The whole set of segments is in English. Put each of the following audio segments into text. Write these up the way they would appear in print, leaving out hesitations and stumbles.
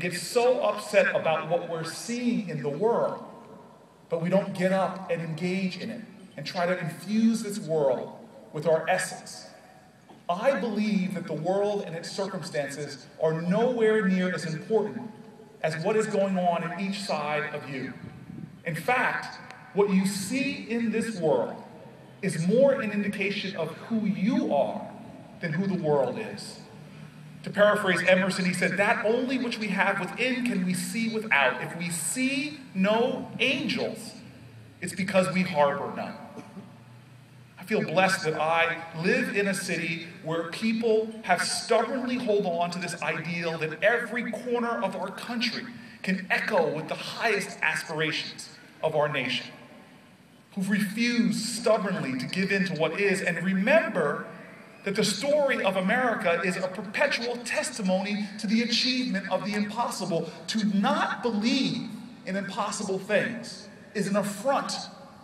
get so upset about what we're seeing in the world, but we don't get up and engage in it and try to infuse this world with our essence. I believe that the world and its circumstances are nowhere near as important as what is going on in each side of you. In fact, what you see in this world is more an indication of who you are than who the world is. To paraphrase Emerson, he said, "That only which we have within can we see without. If we see no angels, it's because we harbor none." I feel blessed that I live in a city where people have stubbornly hold on to this ideal that every corner of our country can echo with the highest aspirations of our nation, who've refused stubbornly to give in to what is, and remember that the story of America is a perpetual testimony to the achievement of the impossible. To not believe in impossible things is an affront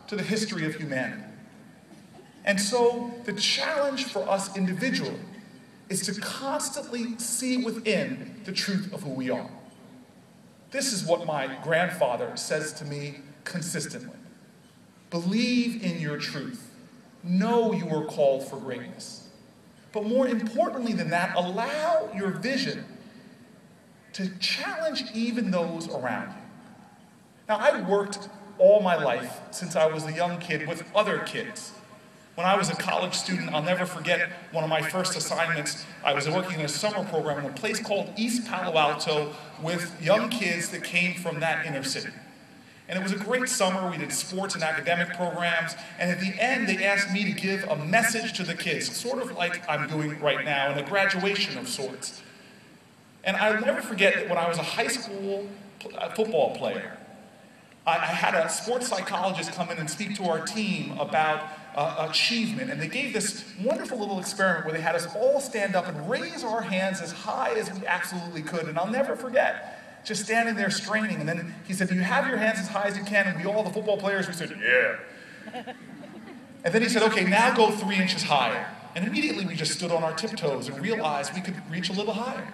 to the history of humanity. And so the challenge for us individually is to constantly see within the truth of who we are. This is what my grandfather says to me consistently. Believe in your truth. Know you are called for greatness. But more importantly than that, allow your vision to challenge even those around you. Now, I worked all my life since I was a young kid with other kids. When I was a college student, I'll never forget one of my first assignments. I was working in a summer program in a place called East Palo Alto with young kids that came from that inner city. And it was a great summer. We did sports and academic programs. And at the end, they asked me to give a message to the kids, sort of like I'm doing right now in a graduation of sorts. And I'll never forget that when I was a high school football player, I had a sports psychologist come in and speak to our team about achievement. And they gave this wonderful little experiment where they had us all stand up and raise our hands as high as we absolutely could. And I'll never forget just standing there straining. And then he said, "Do you have your hands as high as you can?" And we all, the football players, we said, "Yeah." And then he said, "Okay, now go 3 inches higher." And immediately we just stood on our tiptoes and realized we could reach a little higher.